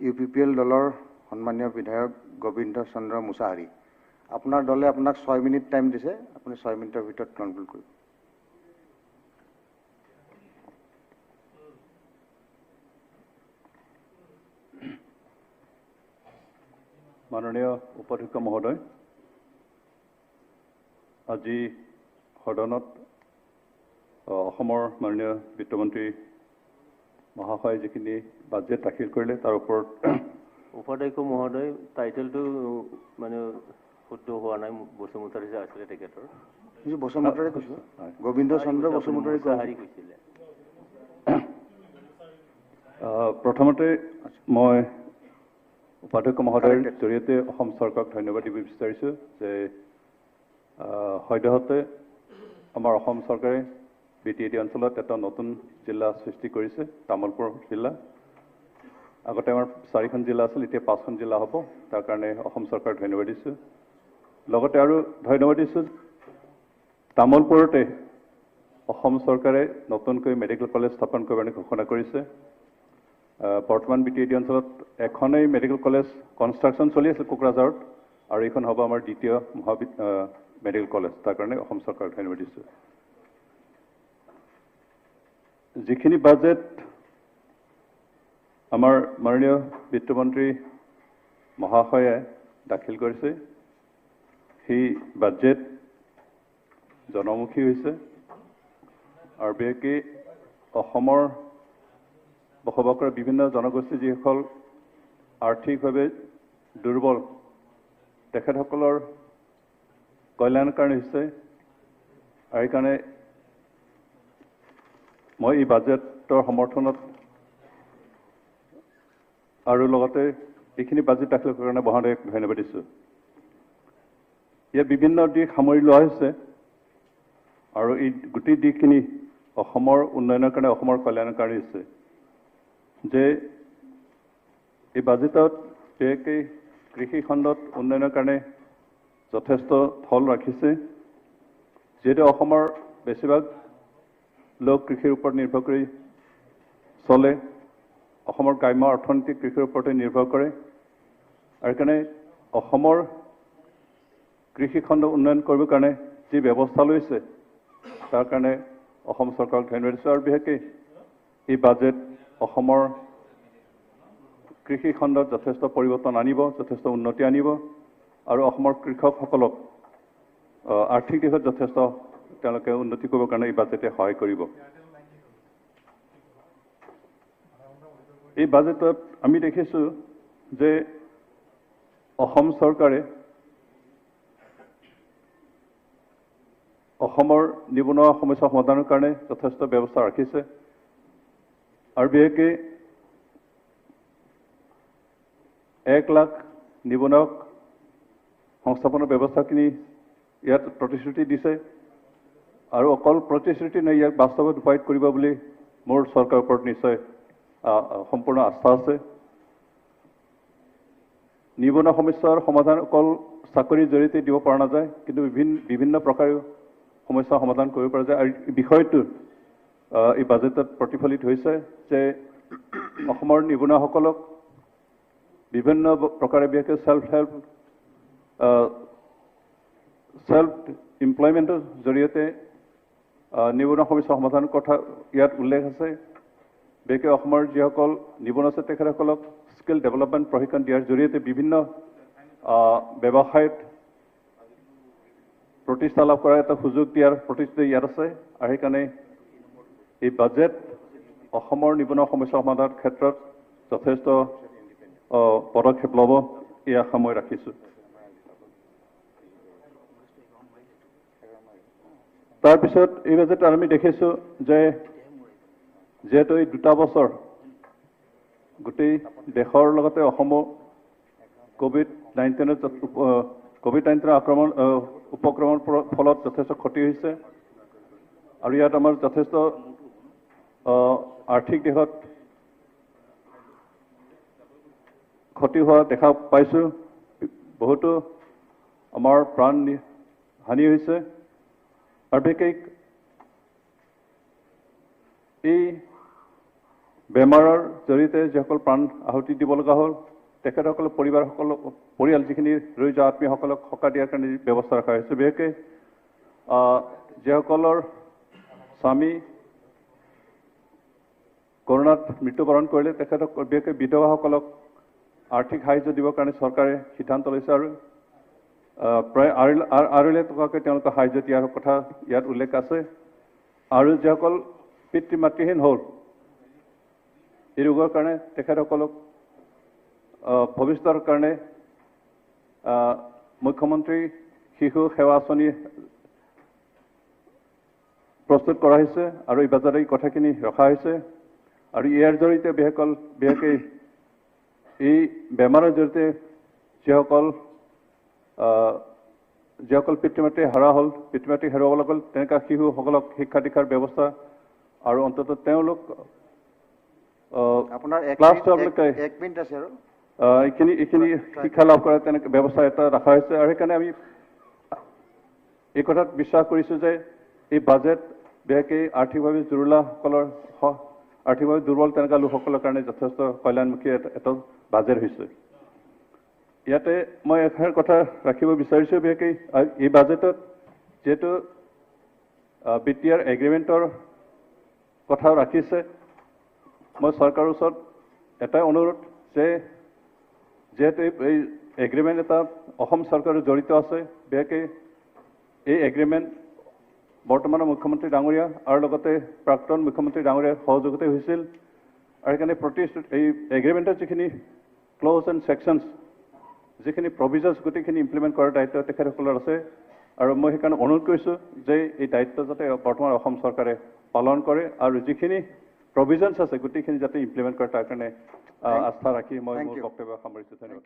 UPPL দলৰ সন্মানীয় বিধায়ক গোবিন্দ চন্দ্ৰ মুছাহাৰী আপোনাৰ দলে আপোনাক 6 মিনিট টাইম দিছে আপুনি 6 মিনিটৰ ভিতৰত কনক্লুড কৰিব মাননীয় উপাধ্যক্ষ মহোদয় আজি সদনত অসমৰ মাননীয় বিত্তমন্ত্ৰী মহাশয় যিখিনি বাজেট দাখিল কৰিলে তাৰ ওপৰত উপাধ্যক্ষ মহোদয় টাইটেলটো মানে শুদ্ধ হোৱা নাই বসুমতাৰী যে আছিলে তেখেতৰ বসুমতাৰী কৈছো গোবিন্দ চন্দ্ৰ বসুমতাৰী কৈছিলে প্ৰথমতে মই উপাধ্যক্ষ মহোদয়ৰ জৰিয়তে অসম চৰকাৰক ধন্যবাদ দিব বিচাৰিছো যে সদ্যহতে আমাৰ অসম চৰকাৰে BTAD অঞ্চলত এটা নতুন জিলা সৃষ্টি কৰিছে তামুলপুৰ জিলা আগতে আমাৰ 4খন জিলা আছিল এতিয়া 5খন জিলা হ'ব তাৰ কাৰণে অসম চৰকাৰক ধন্যবাদ দিছো লগতে আৰু ধন্যবাদ দিছো তামুলপুৰতে অসম চৰকাৰে নতুনকৈ মেডিকেল কলেজ স্থাপন কৰিবলৈ ঘোষণা কৰিছে বৰ্তমান BTAD অঞ্চলত এখনেই মেডিকেল কলেজ কনষ্ট্ৰাকচন চলি আছে কোকৰাঝাৰত আৰু এইখন হ'ব আমাৰ দ্বিতীয় মেডিকেল কলেজ তাৰ কাৰণে অসম চৰকাৰক ধন্যবাদ দিছো যিখিনি বাজেট আমাৰ মাননীয় বিত্তমন্ত্ৰী মহাশয়ে দাখিল কৰিছে সেই বাজেট জনমুখী হৈছে আৰু বিশেষকৈ অসমৰ বসবাস কৰা বিভিন্ন জনগোষ্ঠী যিসকল আৰ্থিকভাৱে দুৰ্বল তেখেতসকলৰ কল্যাণৰ কাৰণে হৈছে আৰু এইকাৰণে মই এই বাজেটৰ সমৰ্থনত আৰু লগতে এইখিনি বাজেট দাখিল কৰাৰ কাৰণে মহোদয়ক ধন্যবাদ দিছোঁ ইয়াত বিভিন্ন দিশ সামৰি লোৱা হৈছে আৰু এই গোটেই দিশখিনি অসমৰ উন্নয়নৰ কাৰণে অসমৰ কল্যাণৰ কাৰণে হৈছে যে এই বাজেটত বিশেষকৈ কৃষি খণ্ডত উন্নয়নৰ কাৰণে যথেষ্ট থল ৰাখিছে যিহেতু অসমৰ বেছিভাগ লোক কৃষিৰ ওপৰত নিৰ্ভৰ কৰি চলে অসমৰ গ্ৰাম্য অৰ্থনীতি কৃষিৰ ওপৰতে নিৰ্ভৰ কৰে আৰু কাৰণে অসমৰ কৃষি খণ্ড উন্নয়ন কৰিবৰ কাৰণে যি ব্যৱস্থা লৈছে তাৰ কাৰণে অসম চৰকাৰক ধন্যবাদ দিছোঁ আৰু বিশেষকৈ এই বাজেট অসমৰ কৃষি খণ্ডত যথেষ্ট পৰিৱৰ্তন আনিব যথেষ্ট উন্নতি আনিব আৰু অসমৰ কৃষকসকলক আৰ্থিক দিশত যথেষ্ট তেওঁলোকে উন্নতি কৰিবৰ কাৰণে এই বাজেটে সহায় কৰিব এই বাজেটত আমি দেখিছোঁ যে অসম চৰকাৰে অসমৰ নিবনুৱা সমস্যা সমাধানৰ কাৰণে যথেষ্ট ব্যৱস্থা ৰাখিছে আৰু বিশেষকৈ 1 লাখ নিবনুৱাক সংস্থাপনৰ ব্যৱস্থাখিনি ইয়াত প্ৰতিশ্ৰুতি দিছে আৰু অকল প্ৰতিশ্ৰুতি নাই ইয়াক বাস্তৱত ৰূপায়িত কৰিব বুলি মোৰ চৰকাৰৰ ওপৰত নিশ্চয় সম্পূৰ্ণ আস্থা আছে নিবনুৱা সমস্যাৰ সমাধান অকল চাকৰিৰ জৰিয়তে দিব পৰা নাযায় কিন্তু বিভিন্ন প্ৰকাৰে সমস্যা সমাধান কৰিব পৰা যায় আৰু বিষয়টো এই বাজেটত প্ৰতিফলিত হৈছে যে অসমৰ নিবনুৱাসকলক বিভিন্ন প্ৰকাৰে বিশেষকৈ সেল্ফ এমপ্লয়মেণ্টৰ জৰিয়তে নিবনুৱা সমস্যা সমাধানৰ কথা ইয়াত উল্লেখ আছে বিশেষকৈ অসমৰ যিসকল নিবনুৱা আছে তেখেতসকলক স্কিল ডেভেলপমেণ্ট প্ৰশিক্ষণ দিয়াৰ জৰিয়তে বিভিন্ন ব্যৱসায়ত প্ৰতিষ্ঠা লাভ কৰাৰ এটা সুযোগ দিয়াৰ প্ৰতিশ্ৰুতি ইয়াত আছে আৰু সেইকাৰণে এই বাজেট অসমৰ নিবনুৱা সমস্যা সমাধানৰ ক্ষেত্ৰত যথেষ্ট পদক্ষেপ ল'ব এই আশা মই ৰাখিছোঁ তাৰপিছত এই বাজেটত আমি দেখিছোঁ যে যিহেতু এই 2 বছৰ গোটেই দেশৰ লগতে অসমো কোভিড-19 উপক্ৰমৰ ফলত যথেষ্ট ক্ষতি হৈছে আৰু ইয়াত আমাৰ যথেষ্ট আৰ্থিক দিশত ক্ষতি হোৱা দেখা পাইছোঁ বহুতো আমাৰ প্ৰাণ হানি হৈছে আৰু বিশেষকৈ এই বেমাৰৰ জৰিয়তে যিসকল প্ৰাণ আহুতি দিব লগা হ'ল তেখেতসকলৰ পৰিয়াল যিখিনি ৰৈ যোৱা আত্মীয়সকলক সকাহ দিয়াৰ কাৰণে ব্যৱস্থা ৰখা হৈছে। বিশেষকৈ যিসকলৰ স্বামী কৰোণাত মৃত্যুবৰণ কৰিলে তেখেতসকল বিশেষকৈ বিধৱাসকলক আৰ্থিক সাহায্য দিবৰ কাৰণে চৰকাৰে সিদ্ধান্ত লৈছে আৰু প্ৰায় 8 লাখ টকাকৈ তেওঁলোকক সাহায্য দিয়াৰ কথা ইয়াত উল্লেখ আছে। আৰু যিসকল পিতৃ মাতৃহীন হ'ল এই ৰোগৰ কাৰণে তেখেতসকলক ভৱিষ্যতৰ কাৰণে মুখ্যমন্ত্ৰী শিশু সেৱা আঁচনি প্ৰস্তুত কৰা হৈছে আৰু এই বাজেটত এই কথাখিনি ৰখা হৈছে। আৰু ইয়াৰ জৰিয়তে বিশেষকৈ এই বেমাৰৰ জৰিয়তে যিসকল পিতৃ মাতৃ হেৰুৱা হ'ল পিতৃ মাতৃ হেৰুৱাব লগা হ'ল তেনেকুৱা শিশুসকলক শিক্ষা দীক্ষাৰ ব্যৱস্থা আৰু অন্ততঃ তেওঁলোক আপোনাৰ ক্লাছ 12 এক মিনিট আছে আৰু এইখিনি শিক্ষা লাভ কৰা তেনেকৈ ব্যৱস্থা এটা ৰখা হৈছে। আৰু সেইকাৰণে আমি এই কথাত বিশ্বাস কৰিছোঁ যে এই বাজেট বিশেষকৈ আৰ্থিকভাৱে জুৰুলাসকলৰ আৰ্থিকভাৱে দুৰ্বল তেনেকুৱা লোকসকলৰ কাৰণে যথেষ্ট কল্যাণমুখী এটা বাজেট হৈছে। ইয়াতে মই এষাৰ কথা ৰাখিব বিচাৰিছোঁ বিশেষকৈ এই বাজেটত যিহেতু BTR এগ্ৰিমেণ্টৰ কথাও ৰাখিছে। মই চৰকাৰৰ ওচৰত এটাই অনুৰোধ যে যিহেতু এই এগ্ৰিমেণ্ট এটা অসম চৰকাৰো জড়িত আছে বিশেষকৈ এই এগ্ৰিমেণ্ট বৰ্তমানৰ মুখ্যমন্ত্ৰী ডাঙৰীয়া আৰু লগতে প্ৰাক্তন মুখ্যমন্ত্ৰী ডাঙৰীয়াৰ সহযোগতে হৈছিল। আৰু সেইকাৰণে এই এগ্ৰিমেণ্টৰ যিখিনি ক্লজ এণ্ড ছেকশ্যনছ যিখিনি প্ৰভিজনছ গোটেইখিনি ইমপ্লিমেণ্ট কৰাৰ দায়িত্ব তেখেতসকলৰ আছে। আৰু মই সেইকাৰণে অনুৰোধ কৰিছোঁ যে এই দায়িত্ব যাতে বৰ্তমান অসম চৰকাৰে পালন কৰে আৰু যিখিনি প্ৰভিজনছ আছে গোটেইখিনি যাতে ইমপ্লিমেণ্ট কৰে তাৰ কাৰণে আস্থা ৰাখি মই মোৰ বক্তব্য সামৰিছোঁ। ধন্যবাদ।